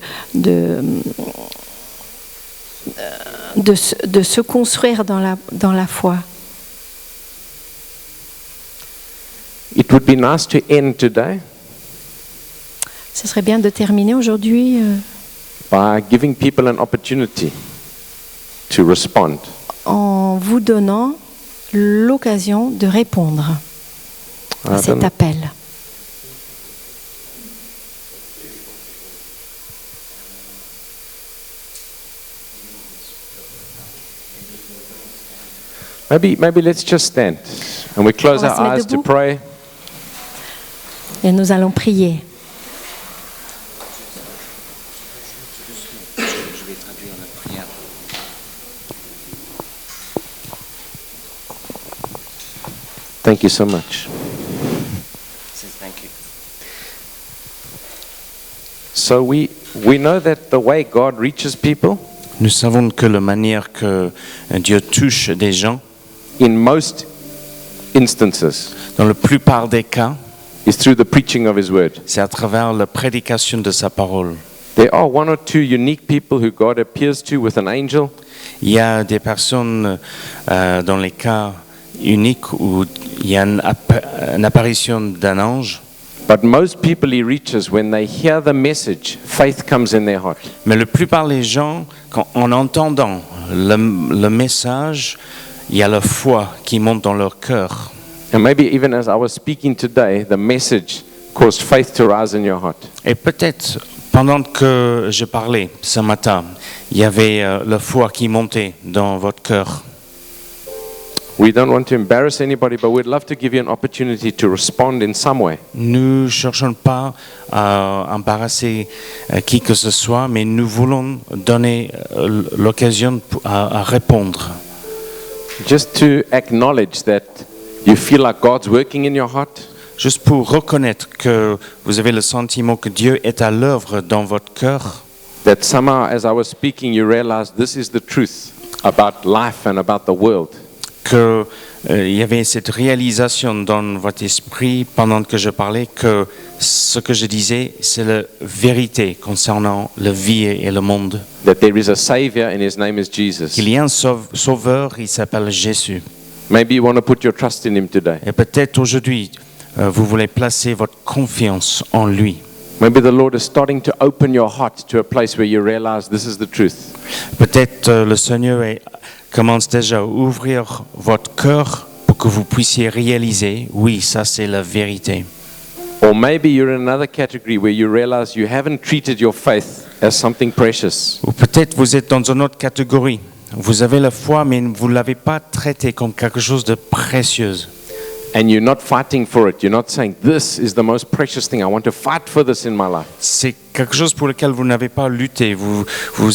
se construire dans la foi. It would be nice to end today Ce serait bien de terminer aujourd'hui by giving people an opportunity to respond. en vous donnant l'occasion de répondre à cet appel. Maybe let's just stand and we close On va our se mettre eyes to debout. pray. Et nous allons prier. Thank you so much. So we know that the way God reaches people, Nous savons que la manière que Dieu touche des gens, in most instances, dans la plupart des cas, is through the preaching of His Word. c'est à travers la prédication de sa parole. There are one or two unique people who God appears to with an angel, Il y a des personnes dans les cas uniques où il y a une apparition d'un ange, but most people He reaches, when they hear the message, faith comes in their heart. mais la plupart des gens, en entendant le message, il y a la foi qui monte dans leur cœur. And maybe even as I was speaking today, the message caused faith to rise in your heart. Et peut-être, pendant que je parlais ce matin, il y avait la foi qui montait dans votre cœur. We don't want to embarrass anybody, but we'd love to give you an opportunity to respond in some way. Nous ne cherchons pas à embarrasser qui que ce soit, mais nous voulons donner l'occasion à répondre. Just to acknowledge that you feel like God's working in your heart, Juste pour reconnaître que vous avez le sentiment que Dieu est à l'œuvre dans votre cœur, that somehow as I was speaking you realize this is the truth about life and about the world. que il y avait cette réalisation dans votre esprit pendant que je parlais que ce que je disais, c'est la vérité concernant la vie et le monde. That there is a Savior and His name is Jesus. Qu'il y a un sauveur, il s'appelle Jésus. Maybe you want to put your trust in Him today. Et peut-être aujourd'hui, vous voulez placer votre confiance en lui. Maybe the Lord is starting to open your heart to a place where you realize this is the truth. Peut-être le Seigneur commence déjà à ouvrir votre cœur pour que vous puissiez réaliser, oui, ça c'est la vérité. Or maybe you're in another category where you realize you haven't treated your faith as something precious. Ou peut-être vous êtes dans une autre catégorie. Vous avez la foi, mais vous ne l'avez pas traité comme quelque chose de précieux. And you're not fighting for it. You're not saying, this is the most precious thing. I want to fight for this in my life. C'est quelque chose pour lequel vous n'avez pas lutté. Vous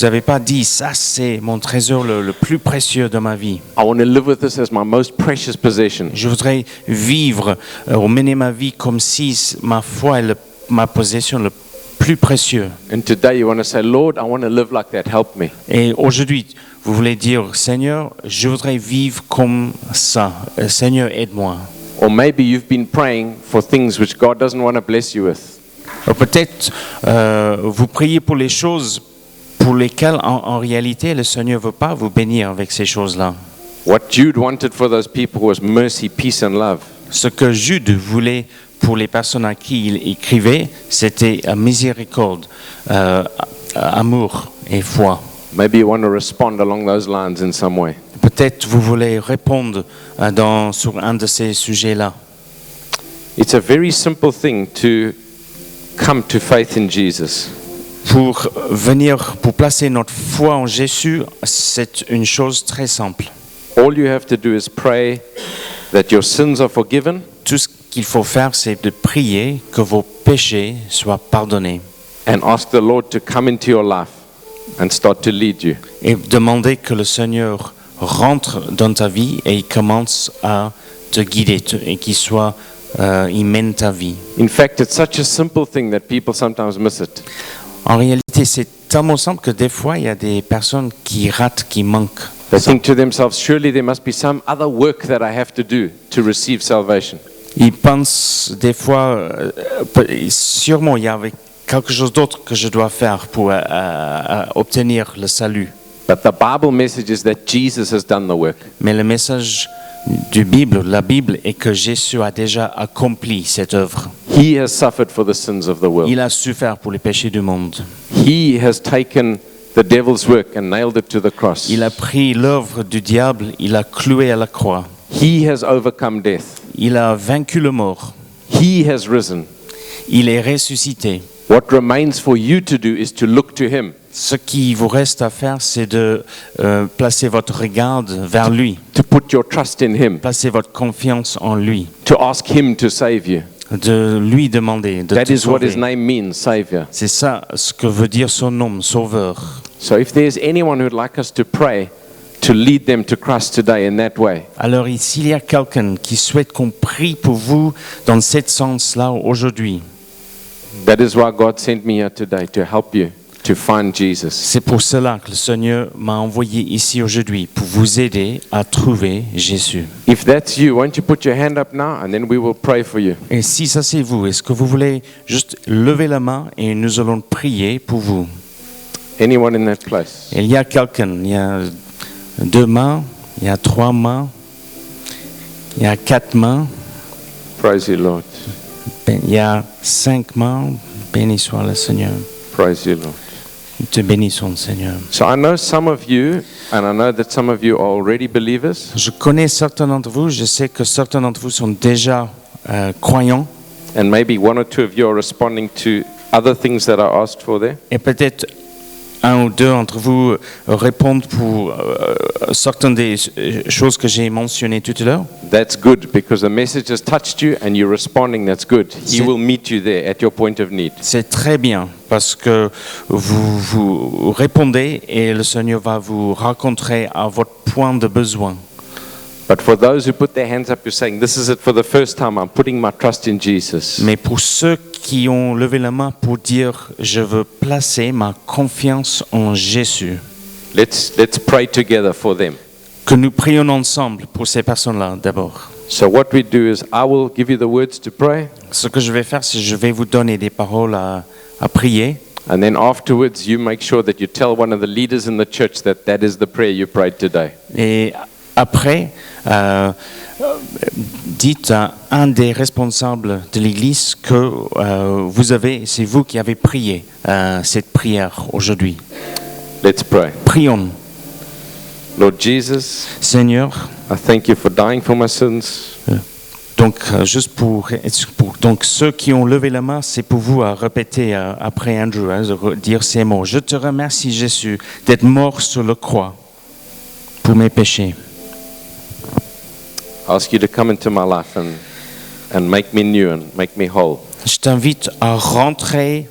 n'avez pas dit, ça c'est mon trésor le plus précieux de ma vie. I want to live with this as my most precious possession. Je voudrais vivre, mener ma vie comme si ma foi est ma possession le plus précieux. And today you want to say, Lord, I want to live like that. Help me. Et aujourd'hui, vous voulez dire, Seigneur, je voudrais vivre comme ça. Seigneur, aide-moi. Or maybe you've been praying for things which God doesn't want to bless you with. Ou peut-être vous priez pour les choses pour lesquelles en réalité le Seigneur ne veut pas vous bénir avec ces choses-là. What Jude wanted for those people was mercy, peace and love. Ce que Jude voulait pour les personnes à qui il écrivait, c'était miséricorde, amour et foi. Maybe you want to respond along those lines in some way. Peut-être vous voulez répondre sur un de ces sujets-là. It's a very simple thing to come to faith in Jesus. Pour placer notre foi en Jésus, c'est une chose très simple. All you have to do is pray that your sins are forgiven Tout ce qu'il faut faire, c'est de prier que vos péchés soient pardonnés and ask the Lord to come into your life and start to lead you. et demander que le Seigneur rentre dans ta vie et il commence à te guider et il mène ta vie. In fact, it's such a simple thing that people sometimes miss it. En réalité, c'est tellement simple que des fois, il y a des personnes qui ratent, qui manquent. They think to themselves, surely there must be some other work that I have to do to receive salvation. Ils pensent des fois, sûrement il y avait quelque chose d'autre que je dois faire pour obtenir le salut. But the Bible message is that Jesus has done the work. Mais le message la Bible, est que Jésus a déjà accompli cette œuvre. He has suffered for the sins of the world. Il a souffert pour les péchés du monde. He has taken the devil's work and nailed it to the cross. Il a pris l'œuvre du diable, il l'a cloué à la croix. He has overcome death. Il a vaincu le mort. He has risen. Il est ressuscité. What remains for you to do is to look to him, Ce qui vous reste à faire, c'est de placer votre regard vers lui, to put your trust in him, placer votre confiance en lui, to ask him to save you. de lui demander de That te is what his sauver. name means, Savior. C'est ça ce que veut dire son nom, Sauveur. So if there's anyone who'd like us to pray to lead them to Christ today in that way, Alors, s'il y a quelqu'un qui souhaite qu'on prie pour vous dans ce sens-là aujourd'hui, that is why God sent me here today, to help you to find Jesus. c'est pour cela que le Seigneur m'a envoyé ici aujourd'hui, pour vous aider à trouver Jésus. If that's you, won't you put your hand up now and then we will pray for you. Et si ça c'est vous, est-ce que vous voulez juste lever la main et nous allons prier pour vous? Anyone in that place? Il y a quelqu'un, il y a 2 mains, il y a 3 mains, il y a 4 mains, Praise you, Lord. il y a 5 mains. Béni soit le Seigneur. Praise you, Lord. Nous te bénissons, Seigneur. So I know some of you, and I know that some of you are already believers, Je connais certains d'entre vous, je sais que certains d'entre vous sont déjà croyants, and maybe one or two of you are responding to other things that I asked for there. et peut-être un ou deux d'entre vous répondent pour certaines des choses que j'ai mentionnées tout à l'heure. That's good because the message has touched you and you're responding. That's good. He C'est- will meet you there at your point of need. C'est très bien parce que vous répondez et le Seigneur va vous rencontrer à votre point de besoin. But for those who put their hands up, you're saying, this is it for the first time. I'm putting my trust in Jesus. Mais pour ceux qui ont levé la main pour dire je veux placer ma confiance en Jésus, Let's pray together for them. que nous prions ensemble pour ces personnes-là d'abord. So what we do is I will give you the words to pray, Ce que je vais faire, c'est que je vais vous donner des paroles à prier. and then afterwards you make sure that you tell one of the leaders in the church that that is the prayer you prayed today. Et après, dites à un des responsables de l'Église que c'est vous qui avez prié cette prière aujourd'hui. Let's pray. Prions. Lord Jesus, Seigneur, I thank you for dying for my sins. donc juste donc ceux qui ont levé la main, c'est pour vous à répéter après Andrew, de dire ces mots. Je te remercie Jésus d'être mort sur la croix pour mes péchés. I ask you to come into my life and make me new and make me whole. Je t'invite à rentrer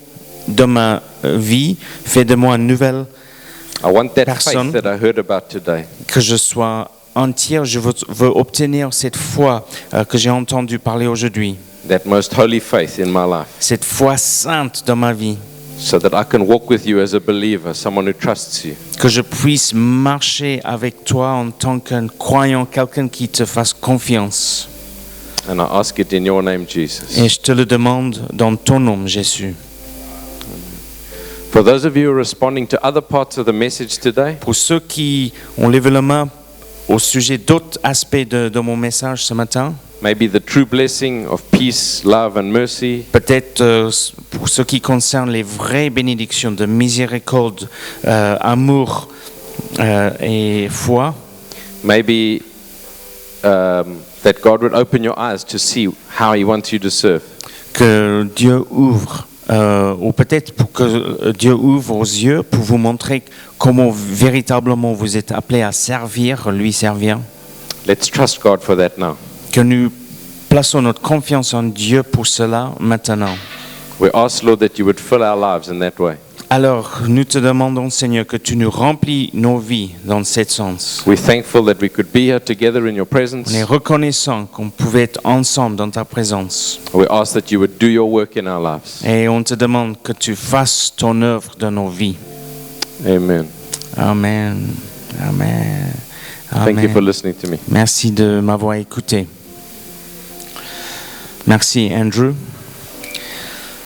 dans ma vie, fais de moi une nouvelle, I want that Personne. faith that I heard about today. que je sois entière. Je veux obtenir cette foi que j'ai entendu parler aujourd'hui, That most holy faith in my life, cette foi sainte dans ma vie, so that I can walk with you as a believer, someone who trusts you. que je puisse marcher avec toi en tant qu'un croyant, quelqu'un qui te fasse confiance. And I ask it in your name, Jesus. Et je te le demande dans ton nom, Jésus. For those of you who are responding to other parts of the message today, Pour ceux qui ont levé la main au sujet d'autres aspects de mon message ce matin, maybe the true blessing of peace, love, and mercy, peut-être pour ce qui concerne les vraies bénédictions de miséricorde, amour et foi, maybe that God would open your eyes to see how He wants you to serve. que Dieu ouvre, ou peut-être pour que Dieu ouvre vos yeux pour vous montrer comment véritablement vous êtes appelés à servir, lui servir, Let's trust God for that now. que nous plaçons notre confiance en Dieu pour cela maintenant. We ask, Lord, that you would fill our lives in that way. Alors, nous te demandons, Seigneur, que tu nous remplis nos vies dans ce sens. We're thankful that we could be here together in your presence. On est reconnaissant qu'on pouvait être ensemble dans ta présence. We ask that you would do your work in our lives. Et on te demande que tu fasses ton œuvre dans nos vies. Amen. Amen. Amen. Thank you for Amen. listening to me. Merci de m'avoir écouté. Merci, Andrew.